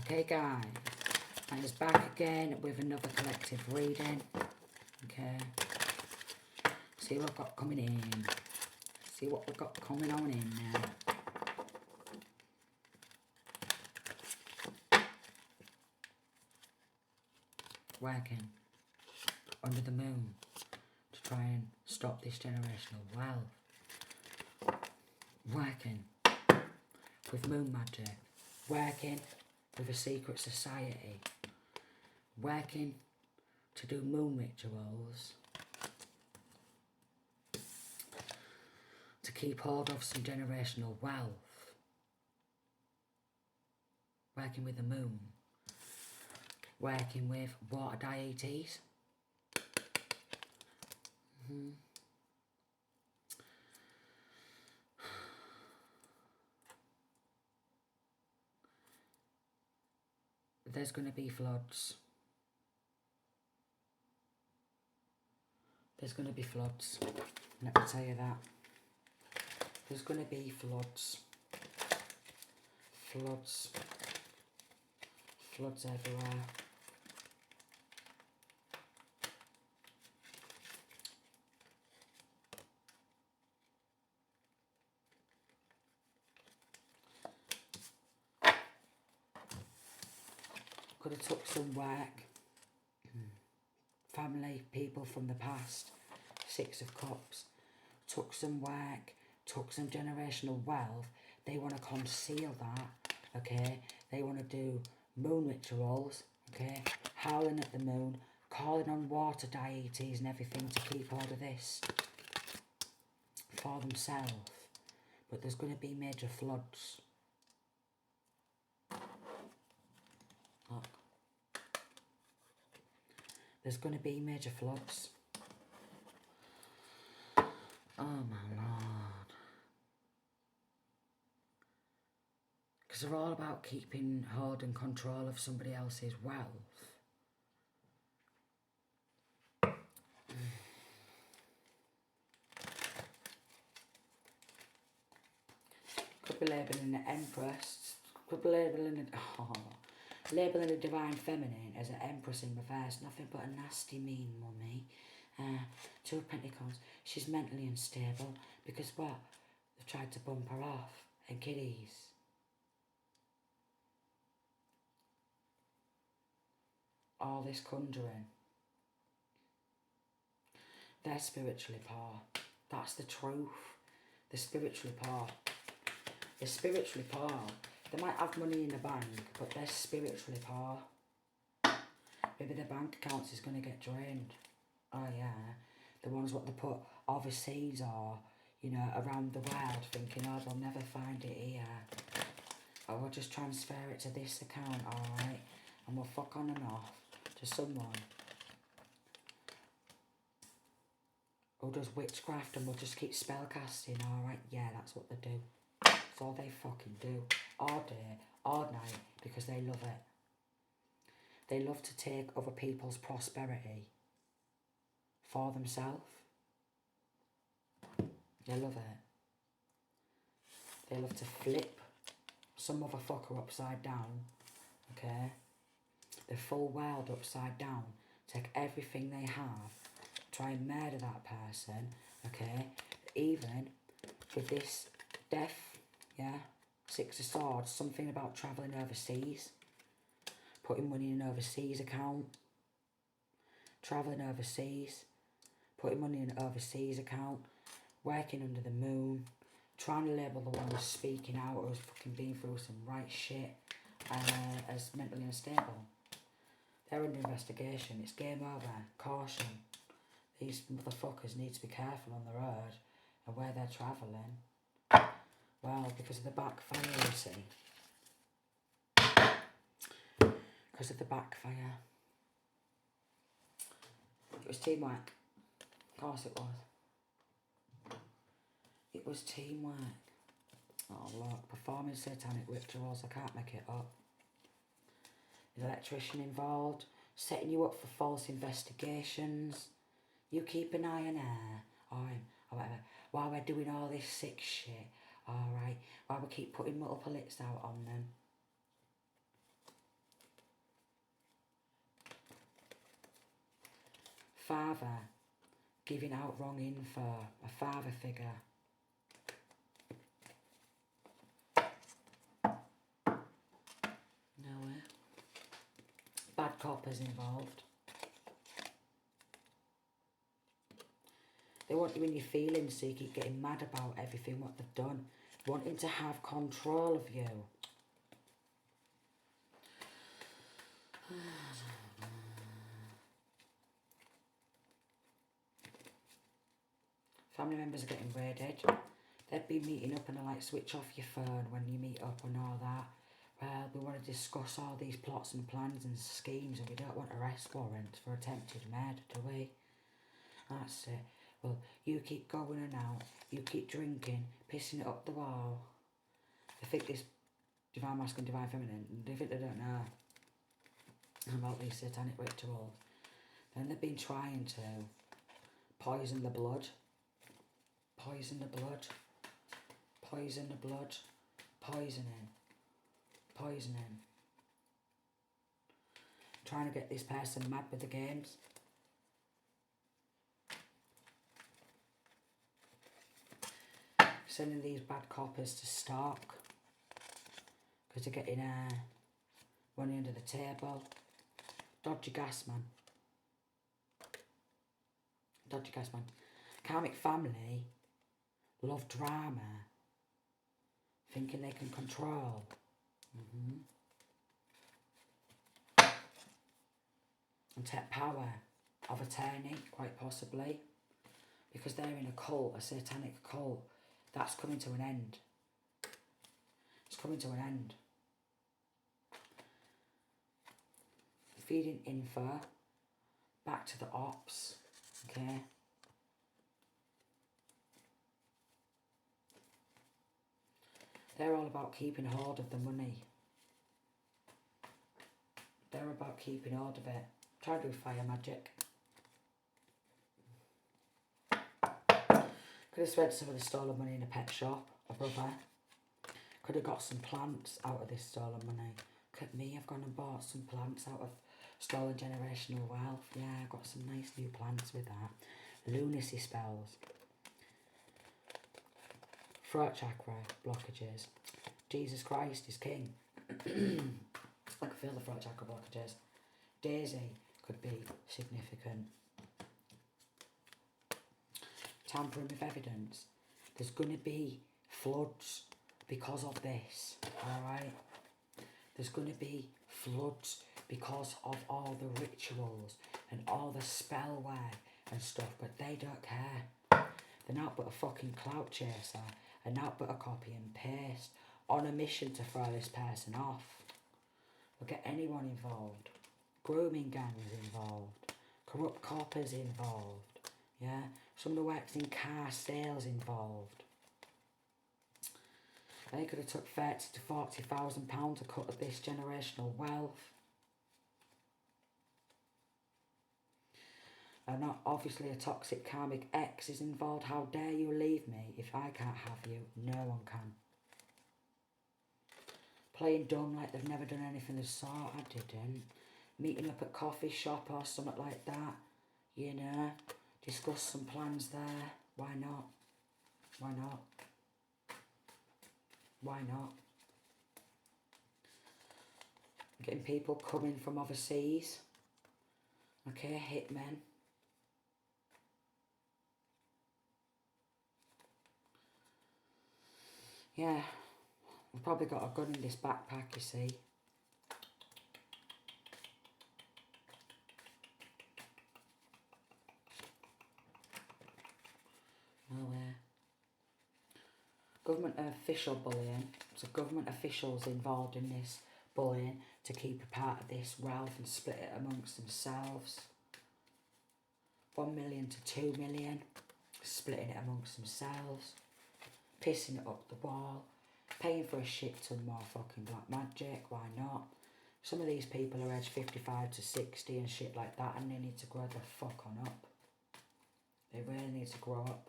Okay, guys. And it's back again with another collective reading. Okay. See what I've got coming in. See what we've got coming on in now. Working under the moon to try and stop this generational wealth. Working with moon magic. Working with a secret society. Working to do moon rituals. To keep hold of some generational wealth. Working with the moon. Working with water deities. There's going to be floods. There's going to be floods. Let me tell you that. There's going to be floods. Floods. Floods everywhere. Could have took some work. Family, people from the past. Six of Cups. Took some work. Took some generational wealth. They want to conceal that. Okay. They want to do moon rituals. Okay. Howling at the moon. Calling on water deities and everything to keep hold of this. For themselves. But there's going to be major floods. Look. There's going to be major floods. Oh my lord. Because they're all about keeping hold and control of somebody else's wealth. Could be labelling an empress. Could be labelling labelling a divine feminine as an empress in reverse. Nothing but a nasty, mean mummy. Two of Pentacles. She's mentally unstable because what? They've tried to bump her off. And kiddies. All this conjuring. They're spiritually poor. That's the truth. They're spiritually poor. They're spiritually poor. They might have money in the bank, but they're spiritually poor. Maybe their bank accounts is going to get drained. Oh yeah. The ones what they put overseas or, you know, around the world thinking, oh, they'll never find it here. Or we'll just transfer it to this account, alright? And we'll fuck on and off to someone who does witchcraft and we'll just keep spell casting, alright? Yeah, that's what they do. That's all they fucking do. All day, all night, because they love it. They love to take other people's prosperity for themselves. They love it. They love to flip some motherfucker upside down, okay? The full world upside down. Take everything they have. Try and murder that person, okay? Even with this death, yeah? Six of Swords, something about travelling overseas. Putting money in an overseas account. Travelling overseas. Putting money in an overseas account. Working under the moon. Trying to label the one who's speaking out or who's fucking been through some right shit as mentally unstable. They're under investigation. It's game over. Caution. These motherfuckers need to be careful on the road and where they're travelling. Well, because of the backfire, you see. Because of the backfire. It was teamwork. Of course it was. It was teamwork. Oh look, performing satanic rituals, I can't make it up. There's an electrician involved, setting you up for false investigations. You keep an eye on her, or whatever, while we're doing all this sick shit, alright, while we keep putting multiple hits out on them. Father giving out wrong info. A father figure. Nowhere. Bad coppers involved. They want you in your feelings, so you keep getting mad about everything what they've done. Wanting to have control of you. Family members are getting raided. They'd be meeting up and they're like, switch off your phone when you meet up and all that. Well, we want to discuss all these plots and plans and schemes, and we don't want arrest warrants for attempted murder, do we? That's it. Well, you keep going and out, you keep drinking, pissing it up the wall. They think this divine masculine, divine feminine, they think they don't know about these satanic rituals. Then they've been trying to poison the blood. Poison the blood. Poison the blood. Poisoning. Poisoning. Trying to get this person mad with the games. Sending these bad coppers to stalk. Because they're getting money under the table. Dodgy gas man. Dodgy gas man. Karmic family love drama. Thinking they can control. And take power of attorney, quite possibly. Because they're in a cult, a satanic cult. That's coming to an end. It's coming to an end. Feeding info back to the ops, okay? They're all about keeping hold of the money. They're about keeping hold of it. Try to do fire magic. Could have spent some of the stolen money in a pet shop, a brother. Could have got some plants out of this stolen money. Look at me, I've gone and bought some plants out of stolen generational wealth. Yeah, I've got some nice new plants with that. Lunacy spells. Throat chakra blockages. Jesus Christ is king. I can feel the throat chakra blockages. Daisy could be significant. Tampering with evidence. There's going to be floods because of this, alright? There's going to be floods because of all the rituals and all the spellware and stuff, but they don't care. They're not but a fucking clout chaser, and not but a copy and paste, on a mission to throw this person off. We'll get anyone involved. Grooming gangs involved. Corrupt coppers involved. Yeah? Someone who works in car sales involved. They could have took £30,000 to £40,000 to cut of this generational wealth. And not obviously a toxic karmic ex is involved. How dare you leave me if I can't have you? No one can. Playing dumb like they've never done anything of the sort. I didn't. Meeting up at coffee shop or something like that. You know. Discuss some plans there. Why not? Why not? Why not? Getting people coming from overseas. Okay, hitmen. Yeah, we've probably got a gun in this backpack, you see. Nowhere. Government official bullying. So government officials involved in this bullying to keep a part of this wealth and split it amongst themselves. 1 million to 2 million. Splitting it amongst themselves. Pissing it up the wall. Paying for a shit ton more fucking black magic. Why not? Some of these people are aged 55 to 60 and shit like that, and they need to grow the fuck on up. They really need to grow up.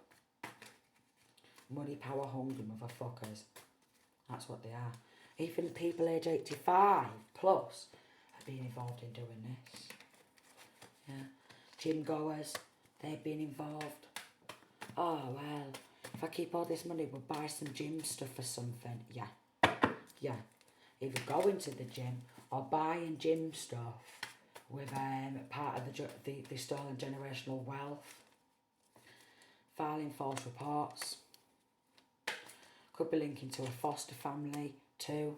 Money, power, hungry motherfuckers. That's what they are. Even people age 85 plus are being involved in doing this. Yeah. Gym goers, they've been involved. Oh, well, if I keep all this money, we'll buy some gym stuff or something. Yeah. Yeah. Either going to the gym or buying gym stuff with part of the stolen generational wealth. Filing false reports. Could be linking to a foster family too.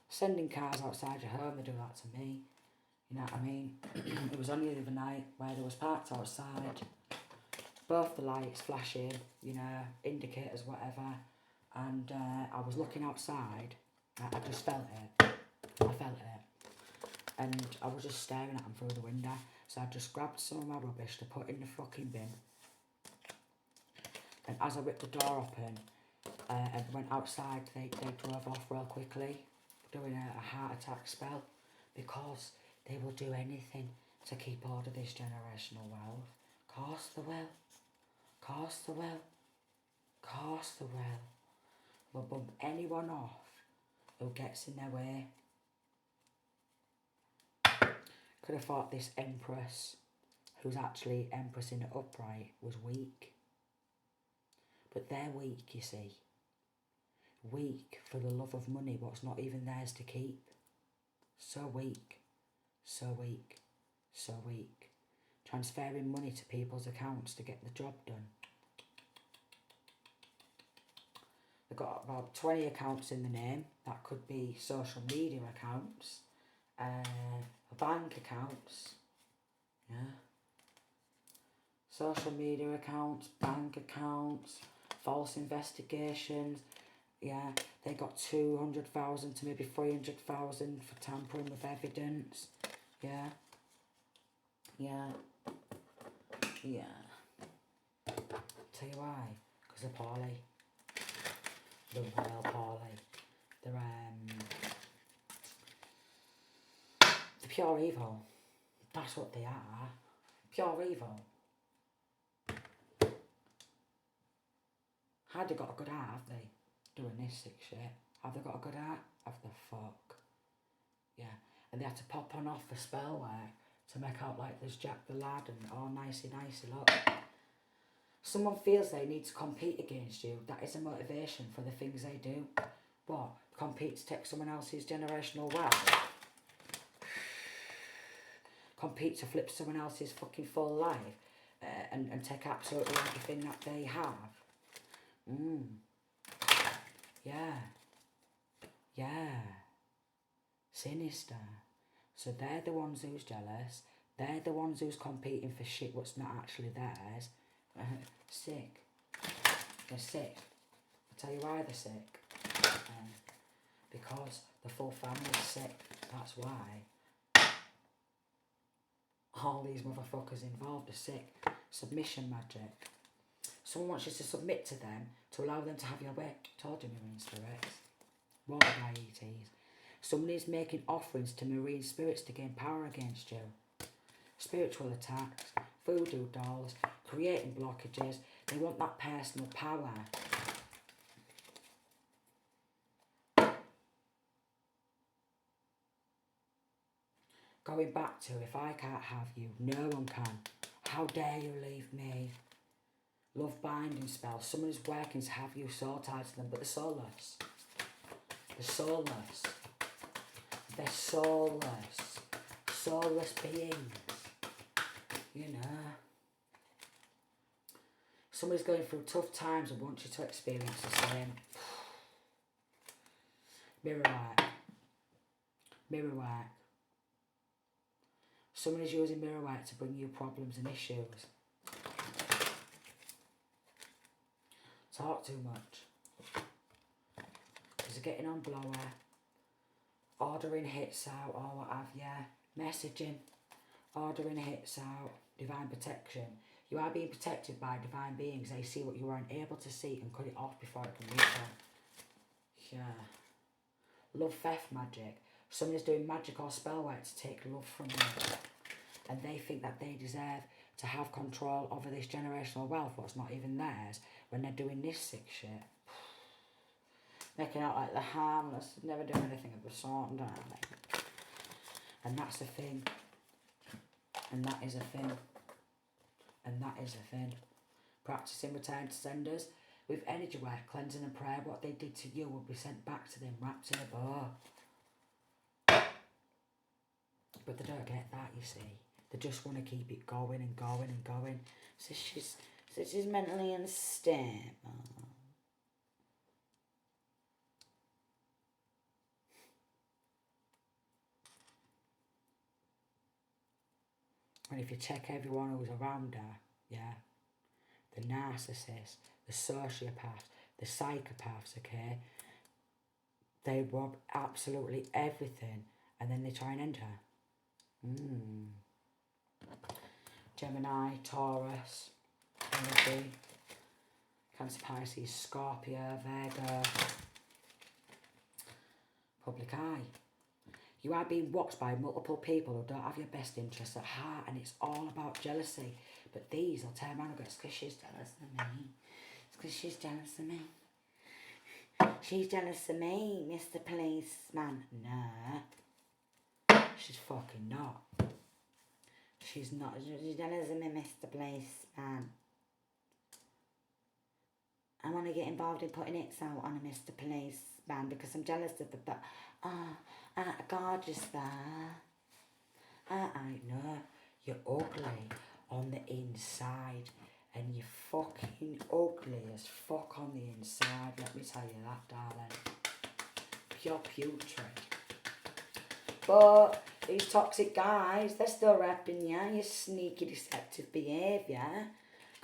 Sending cars outside your home, they do that to me. You know what I mean? It was only the other night where there was parked outside, both the lights flashing, you know, indicators, whatever, and I was looking outside, I just felt it. I felt it. And I was just staring at them through the window, so I just grabbed some of my rubbish to put in the fucking bin. And as I ripped the door open and went outside, they drove off real quickly, doing a heart attack spell, because they will do anything to keep hold of this generational wealth. Course they will. Course they will. Course they will. Will bump anyone off who gets in their way. Could have thought this Empress, who's actually Empress in the upright, was weak. But they're weak, you see. Weak for the love of money, what's not even theirs to keep. So weak. So weak. So weak. Transferring money to people's accounts to get the job done. They've got about 20 accounts in the name. That could be social media accounts, bank accounts, yeah. Social media accounts, bank accounts, false investigations, yeah. They got 200,000 to maybe 300,000 for tampering with evidence, yeah. Yeah. Yeah. Tell you why? Because they're poorly. They're well poorly. They're pure evil. That's what they are. Pure evil. Have they got a good heart, have they? Doing this sick shit. Have they got a good heart? Have the fuck. Yeah. And they had to pop on off the spell work to make out like there's Jack the Lad and all nicey look. Someone feels they need to compete against you. That is a motivation for the things they do. What? Compete to take someone else's generational wealth? Compete to flip someone else's fucking full life and take absolutely everything that they have? Yeah. Yeah. Sinister. So they're the ones who's jealous. They're the ones who's competing for shit what's not actually theirs. Sick. They're sick. I'll tell you why they're sick. Because the full family's sick. That's why. All these motherfuckers involved are sick. Submission magic. Someone wants you to submit to them to allow them to have your way. Told you, marine spirits. Water deities. Somebody's making offerings to marine spirits to gain power against you. Spiritual attacks, voodoo dolls, creating blockages. They want that personal power. Going back to, if I can't have you, no one can. How dare you leave me? Love binding spells. Someone is working to have you so tied to them, but they're soulless. They're soulless. They're soulless. Soulless beings. You know. Somebody's going through tough times and wants you to experience the same. Mirror work. Mirror work. Someone is using mirror work to bring you problems and issues. Talk too much. Because they're getting on blower. Ordering hits out or what have you. Messaging. Ordering hits out. Divine protection. You are being protected by divine beings. They see what you aren't able to see and cut it off before it can reach them. Yeah. Love theft magic. Someone is doing magic or spell work to take love from you. And they think that they deserve to have control over this generational wealth, what's not even theirs, when they're doing this sick shit. Making out like they're harmless, never do anything of the sort, don't they? And that's a thing. And that is a thing. And that is a thing. Practicing return to senders. With energy work, cleansing and prayer, what they did to you will be sent back to them wrapped in a bow. But they don't get that, you see. They just want to keep it going and going and going. So she's mentally unstable. And if you check everyone who's around her, yeah, the narcissist, the sociopath, the psychopaths, okay, they rob absolutely everything and then they try and end her. Gemini, Taurus, energy, Cancer, Pisces, Scorpio, Virgo, public eye. You are being watched by multiple people who don't have your best interests at heart, and it's all about jealousy. But these will turn around and go, it's because she's jealous of me. It's because she's jealous of me. She's jealous of me, Mr. Policeman. Nah. She's fucking not. She's not. She's jealous of me, Mr. Policeman. I want to get involved in putting it out on a Mr. Policeman because I'm jealous of the... But, gorgeous there. I know. You're ugly on the inside. And you're fucking ugly as fuck on the inside. Let me tell you that, darling. Pure putrid. But these toxic guys, they're still repping you. Your sneaky, deceptive behaviour.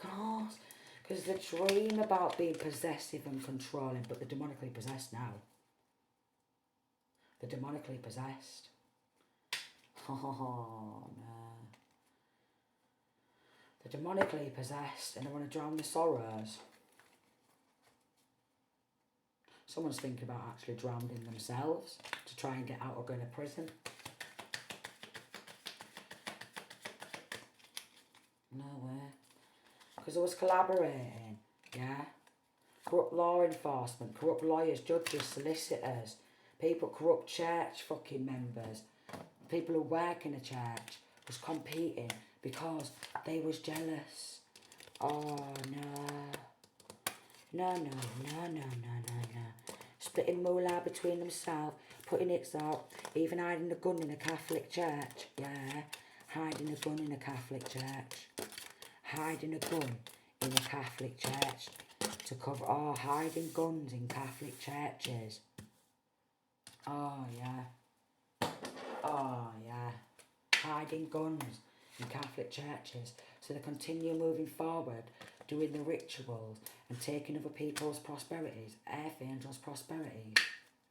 Cause they dream about being possessive and controlling, but they're demonically possessed now. They're demonically possessed. Oh, no. They're demonically possessed and they want to drown their sorrows. Someone's thinking about actually drowning themselves to try and get out or going to prison. No way. Because I was collaborating, yeah? Corrupt law enforcement, corrupt lawyers, judges, solicitors, people, corrupt church fucking members, people who work in a church was competing because they was jealous. Oh, no. No. Splitting moolah between themselves, putting it out, even hiding a gun in a Catholic church, yeah? Hiding a gun in a Catholic church. Hiding a gun in a Catholic church to cover, hiding guns in Catholic churches. Oh, yeah. Oh, yeah. Hiding guns in Catholic churches so they continue moving forward, doing the rituals and taking other people's prosperities, earth angels' prosperities,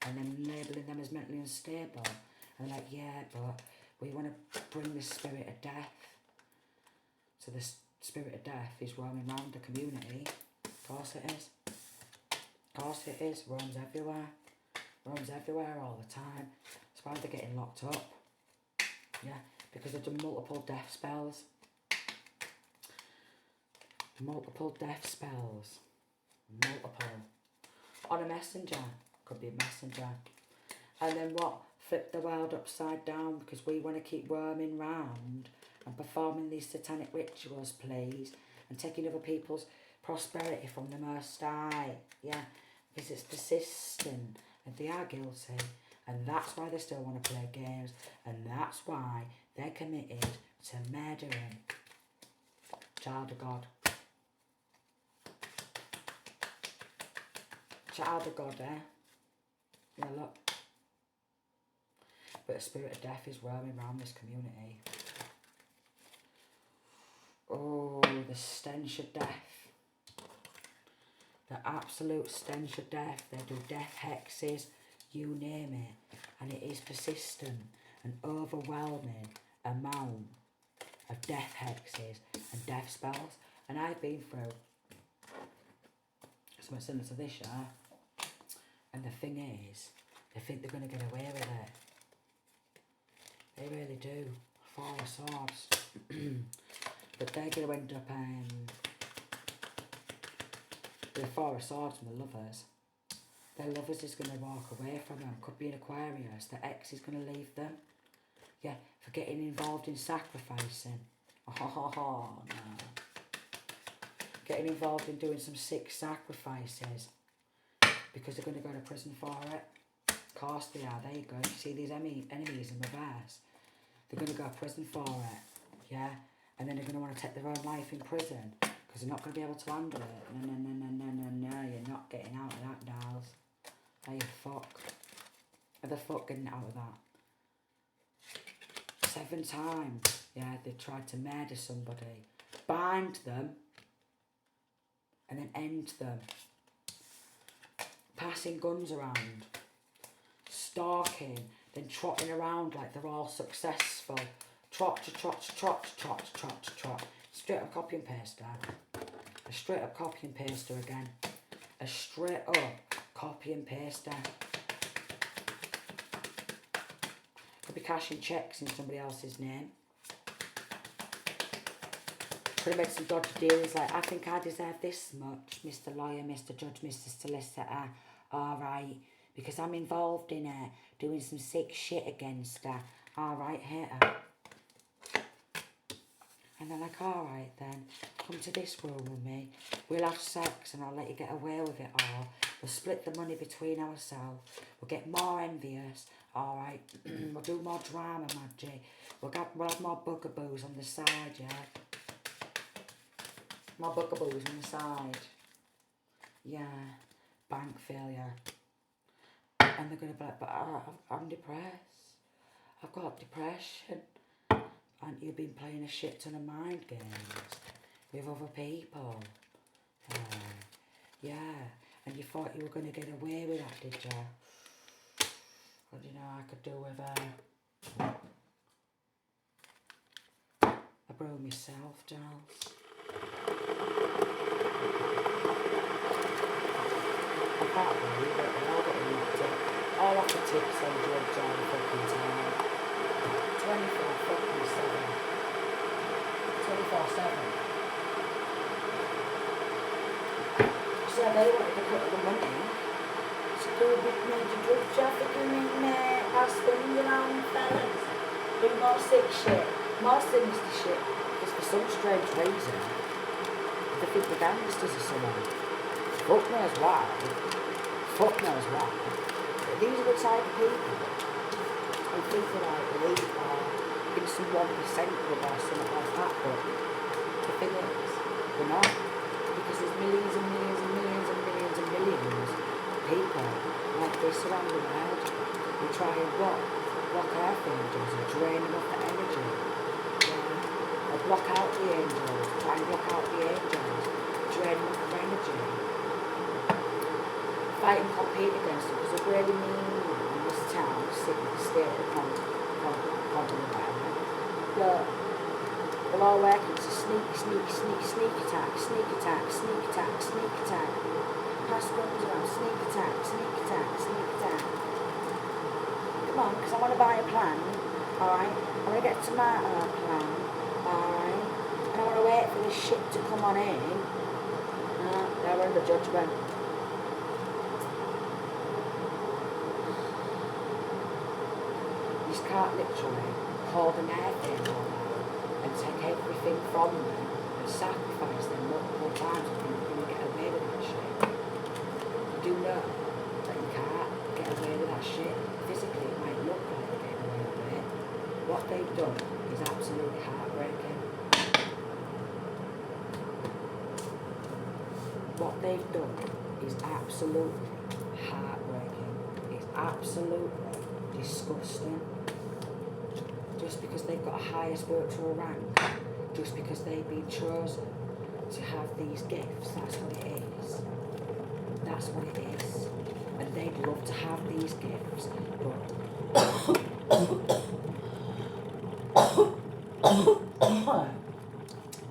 and then labelling them as mentally unstable. And they're like, yeah, but we want to bring the spirit of death. So the spirit of death is roaming around the community. Of course it is. Of course it is. Roams everywhere. Roams everywhere all the time. That's why they're getting locked up. Yeah, because they've done multiple death spells. Multiple death spells. Multiple. On a messenger. Could be a messenger. And then what? Flip the world upside down because we want to keep roaming round and performing these satanic rituals, please. And taking other people's prosperity from the Most High. Yeah, because it's persistent. And they are guilty. And that's why they still want to play games. And that's why they're committed to murdering. Child of God. Child of God, eh? Yeah, look. But the spirit of death is roaming around this community. Oh, the stench of death. The absolute stench of death. They do death hexes, you name it. And it is persistent and overwhelming amount of death hexes and death spells. And I've been through something similar to this, yeah? And the thing is, they think they're going to get away with it. They really do. Four of Swords. But they're going to end up with Four of Swords and the lovers. Their lovers is going to walk away from them. Could be an Aquarius. Their ex is going to leave them. Yeah, for getting involved in sacrificing. Oh, no. Getting involved in doing some sick sacrifices. Because they're going to go to prison for it. Of course they are. There you go. You see these enemies in reverse. They're going to go to prison for it. Yeah? And then they're going to want to take their own life in prison. Because they're not going to be able to handle it. No. You're not getting out of that, dolls. How you fuck? How the fuck getting out of that? 7 times. Yeah, they tried to murder somebody. Bind them. And then end them. Passing guns around. Stalking. Then trotting around like they're all successful. Trot. Straight up copy and paster. A straight up copy and paster again. A straight up copy and paster. Could be cashing checks in somebody else's name. Could have made some dodgy deals like, I think I deserve this much, Mr. Lawyer, Mr. Judge, Mr. Solicitor. Alright, because I'm involved in doing some sick shit against her. Alright, hit her. And they're like, alright then, come to this room with me. We'll have sex and I'll let you get away with it all. We'll split the money between ourselves. We'll get more envious. Alright, we'll do more drama magic. We'll have more bugaboos on the side, yeah? More bugaboos on the side. Yeah, bank failure. And they're going to be like, but I'm depressed. I've got depression. And you've been playing a shit ton of mind games with other people. Yeah, and you thought you were going to get away with that, did you? What do you know I could do with I broke myself, dolls. I can't believe it, they're all getting knocked up. All off the tips on drugs all the fucking time. 24 fucking 7. 24/7. So they wanted to cut the money. So do a big major drug trafficking in Aspen, you know, fellas. Do more sick shit. More sinister shit. Because for some strange reason, they think the gangsters are someone. Fuck knows why. Fuck knows why. But these are the type of people who think that I believe are in some 1% club or something like that, but the thing is, we're not. Because there's millions and millions and millions and millions and millions of people like this around the world who try and block our angels and drain them of the energy. Yeah. Or block out the angels, try and block out the angels, drain them of the energy. Fight and compete against them because they're really mean in this town, sitting in the state of continent. But we're all working to sneak attack. Pass guns around, sneak attack. Come on, because I want to buy a plan, alright? I want to get to my plan, alright? And I want to wait for this shit to come on in. Now we're in the judgment. You can't literally hold an airplane and take everything from them and sacrifice them multiple times and you're going to get away with that shit. You do know that you can't get away with that shit. Physically it might look like they're getting away with it. What they've done is absolutely heartbreaking. What they've done is absolutely heartbreaking. It's absolutely disgusting. Just because they've got a higher spiritual rank, just because they've been chosen to have these gifts, that's what it is. That's what it is. And they'd love to have these gifts,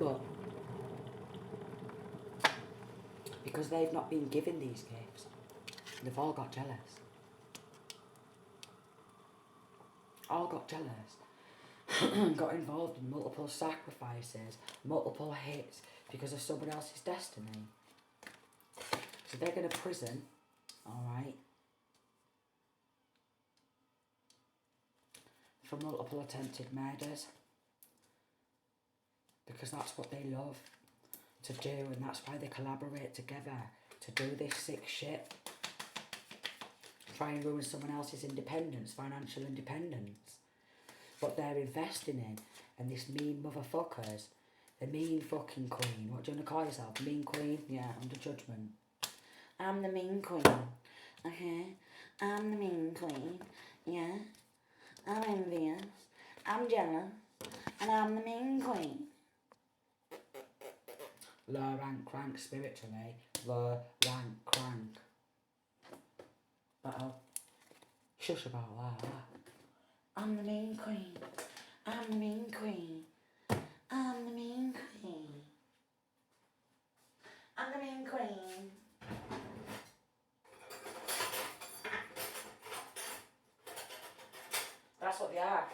but because they've not been given these gifts, they've all got jealous. All got jealous. Got involved in multiple sacrifices, multiple hits because of someone else's destiny. So they're going to prison, alright, for multiple attempted murders. Because that's what they love to do, and that's why they collaborate together to do this sick shit. Try and ruin someone else's independence, financial independence. What they're investing in, and this mean motherfuckers, the mean fucking queen. What do you want to call yourself? Mean queen? Yeah, under judgment. I'm the mean queen. Okay? I'm the mean queen. Yeah? I'm envious. I'm jealous. And I'm the mean queen. Low rank crank spiritually. Low rank crank. Uh-oh. Shush about that. I'm the mean queen. I'm the mean queen. I'm the mean queen. I'm the mean queen. That's what they are.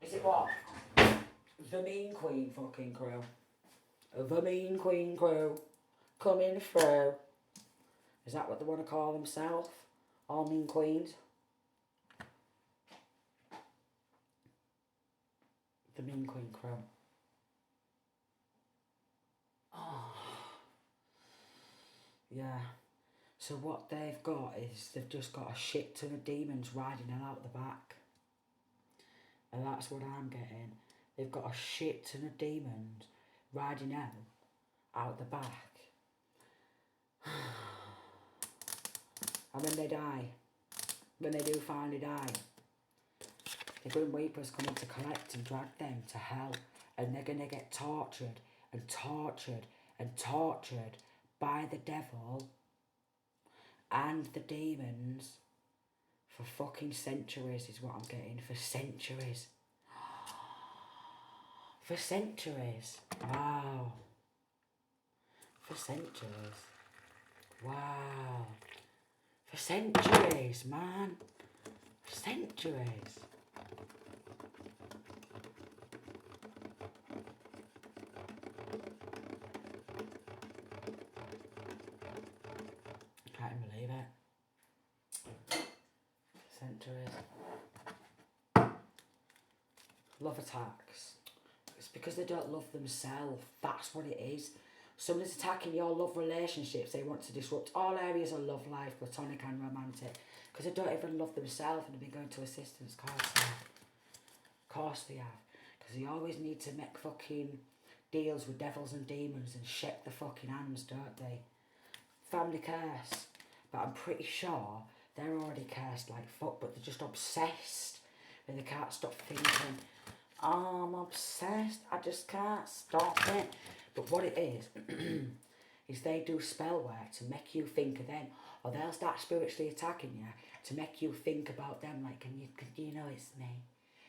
Is it what? The mean queen fucking crew. The mean queen crew. Coming through. Is that what they want to call themselves? All mean queens? The mean queen crew. Oh. Yeah. So what they've got is they've just got a shit ton of demons riding them out the back. And that's what I'm getting. They've got a shit ton of demons riding out the back. And when they die, when they do finally die, the Grim Reapers coming to collect and drag them to hell. And they're going to get tortured and tortured and tortured by the devil and the demons for fucking centuries is what I'm getting. For centuries. For centuries. Wow. For centuries. Wow. For centuries, man. For centuries. I can't even believe it. Centuries. Love attacks. It's because they don't love themselves. That's what it is. Someone's attacking your love relationships. They want to disrupt all areas of love life, platonic and romantic. Because they don't even love themselves and they've been going to assistance. Of course they have. Because they always need to make fucking deals with devils and demons and shake the fucking hands, don't they? Family curse. But I'm pretty sure they're already cursed like fuck, but they're just obsessed. And they can't stop thinking, oh, I'm obsessed, I just can't stop it. But what it is they do spell work to make you think of them. Or they'll start spiritually attacking you to make you think about them. Like, can you know it's me?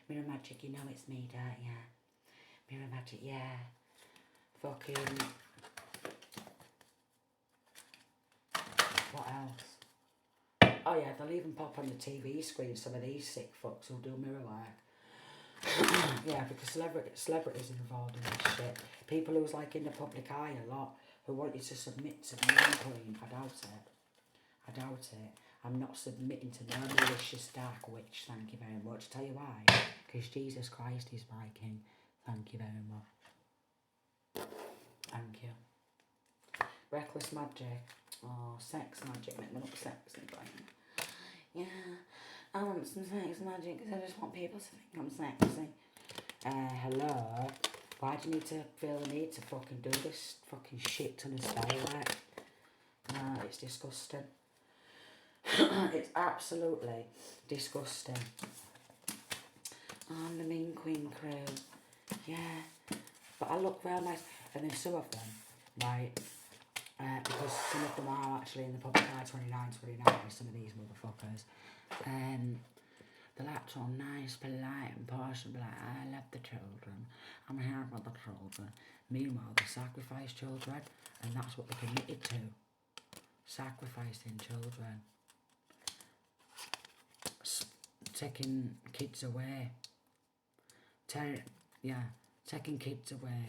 Mirror magic, you know it's me, don't you? Mirror magic, yeah. Fucking... What else? Oh yeah, they'll even pop on the TV screen some of these sick fucks who'll do mirror work. Yeah, because celebrities involved in this shit. People who's like in the public eye a lot, who want you to submit to the mean queen. I doubt it. I'm not submitting to no malicious dark witch, thank you very much. Tell you why? Because Jesus Christ is my king. Thank you very much. Thank you. Reckless magic. Oh, sex magic. Make me look sexy, right? Yeah. I want some sex magic because I just want people to think I'm sexy. Hello? Why do you need to feel the need to fucking do this fucking shit ton of spell work? No, it's disgusting. It's absolutely disgusting. I'm the mean queen crew. Yeah. But I look real nice. And then some of them, right, because some of them are actually in the public eye 29, some of these motherfuckers. They're like so nice, polite and posh and be like, I love the children. I'm here for the children. Meanwhile, they sacrifice children and that's what they're committed to. Sacrificing children. Taking kids away. Taking kids away.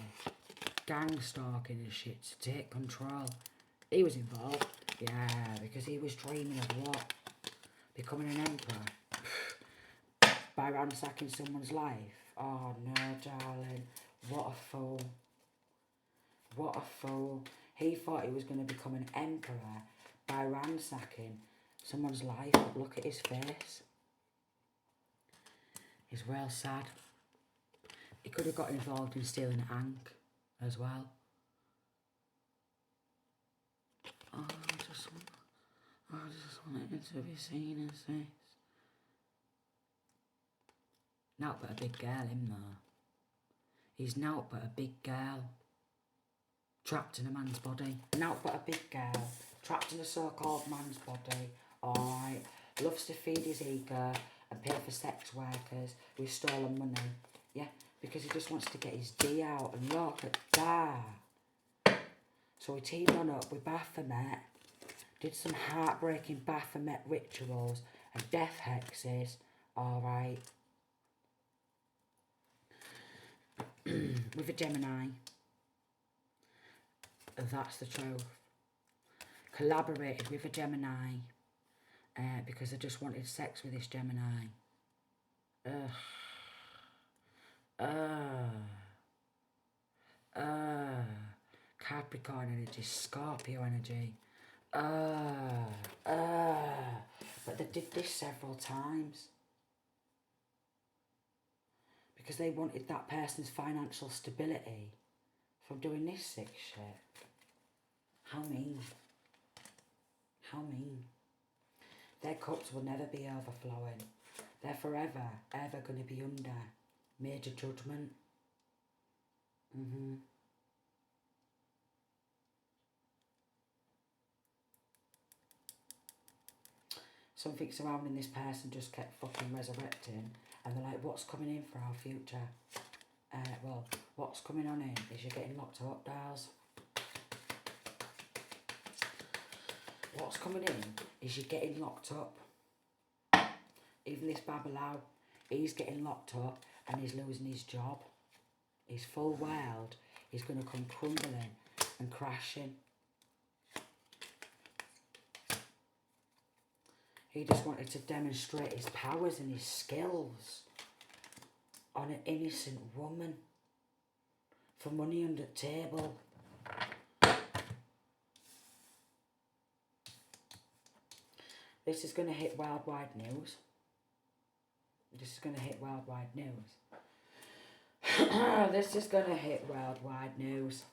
Gang stalking and shit to take control. He was involved. Yeah, because he was dreaming of what? Becoming an emperor. by ransacking someone's life. Oh no, darling. What a fool. What a fool. He thought he was going to become an emperor by ransacking someone's life. But look at his face. He's real sad. He could have got involved in stealing Ankh as well. Oh, I just want it to be seen as this. Not but a big girl, him though. He's not but a big girl. Trapped in a man's body. Not but a big girl. Trapped in a so-called man's body. Alright. Loves to feed his ego and pay for sex workers with stolen money. Yeah, because he just wants to get his D out, and look at that. So he teamed on up with Baphomet, did some heartbreaking Baphomet rituals and death hexes. Alright. With a Gemini. That's the truth. Collaborated with a Gemini because I just wanted sex with this Gemini. Capricorn energy, Scorpio energy. But they did this several times. Because they wanted that person's financial stability from doing this sick shit. How mean. How mean. Their cups will never be overflowing. They're forever, ever going to be under major judgment. Something surrounding this person just kept fucking resurrecting, and they're like, what's coming in for our future? Well, what's coming on in is you're getting locked up, dolls. What's coming in is you're getting locked up. Even this Babalao, he's getting locked up and he's losing his job. His full world is going to come crumbling and crashing. He just wanted to demonstrate his powers and his skills on an innocent woman for money under the table. This is going to hit worldwide news. This is going to hit worldwide news. This is going to hit worldwide news.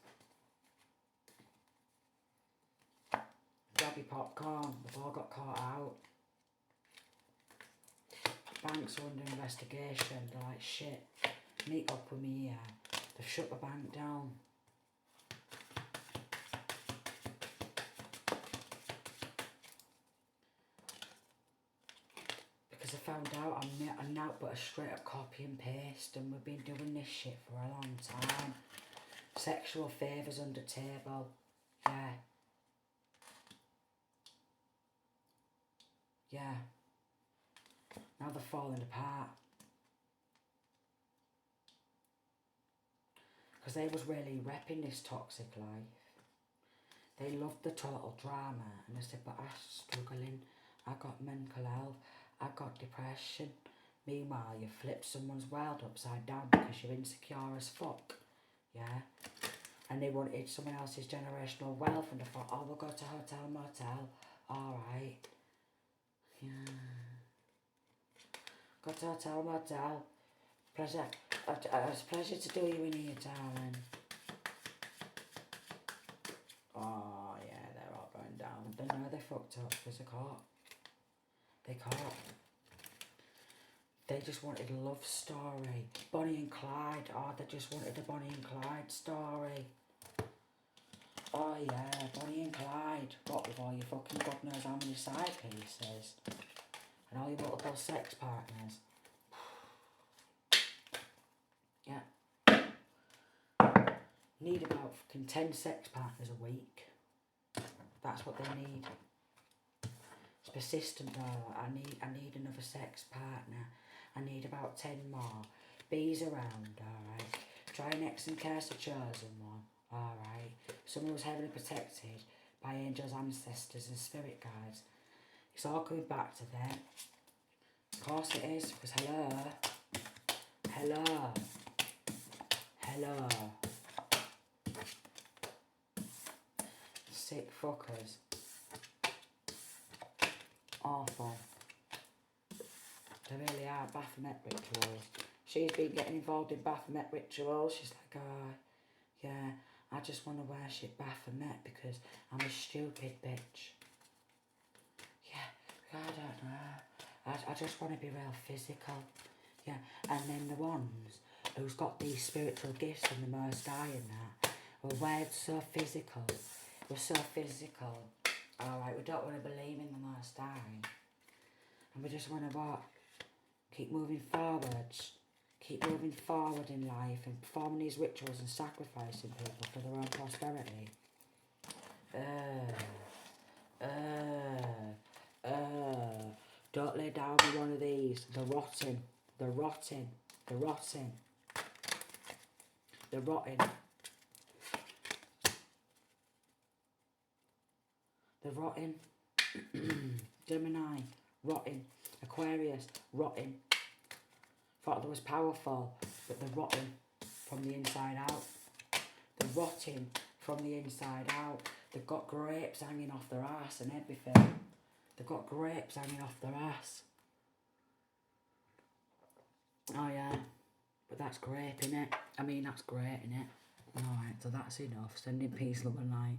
Grab your popcorn. We've all got caught out. Banks are under investigation. They're like, shit, meet up with me here. They've shut the bank down. Because I found out I'm now but a straight up copy and paste, and we've been doing this shit for a long time. Sexual favours under table. Yeah. Yeah. Now they're falling apart. Because they was really repping this toxic life. They loved the total drama. And they said, but I'm struggling. I got mental health. I got depression. Meanwhile, you flip someone's world upside down because you're insecure as fuck. Yeah? And they wanted someone else's generational wealth. And they thought, oh, we'll go to hotel motel. Alright. Yeah. Got to hotel motel. Pleasure. It's a pleasure to do you in here, darling. Oh yeah, they're all going down. They know they fucked up because they caught. They caught. They just wanted a love story. Bonnie and Clyde. Oh, they just wanted a Bonnie and Clyde story. Oh yeah, Bonnie and Clyde. What with all your fucking God knows how many side pieces. And all your multiple sex partners. Yeah. Need about fucking 10 sex partners a week. That's what they need. It's persistent though. I need another sex partner. I need about 10 more. Bees around, alright. Try an ex and curse a chosen one, alright. Someone who's heavily protected by angels, ancestors and spirit guides. It's all coming back to them. Of course it is, because hello. Sick fuckers. Awful. They really are. Baphomet rituals. She's been getting involved in Baphomet rituals. She's like, oh, yeah, I just want to worship Baphomet because I'm a stupid bitch. Yeah, I don't know. I just want to be real physical. Yeah, and then the ones who's got these spiritual gifts from the Most High and that, well, we're so physical. We're so physical. Alright, we don't want to believe in the Most High. And we just want to what? Keep moving forwards. Keep moving forward in life and performing these rituals and sacrificing people for their own prosperity. Don't lay down with one of these. They're rotting. They're rotting. They're rotting. They're rotting. They're rotting. Gemini, rotting. Aquarius, rotting. Thought they was powerful, but they're rotting from the inside out. They're rotting from the inside out. They've got grapes hanging off their ass and everything. They've got grapes hanging off their ass. Oh yeah, but that's grape, innit? I mean, that's great, innit? Alright, so that's enough. Sending peace, love and light.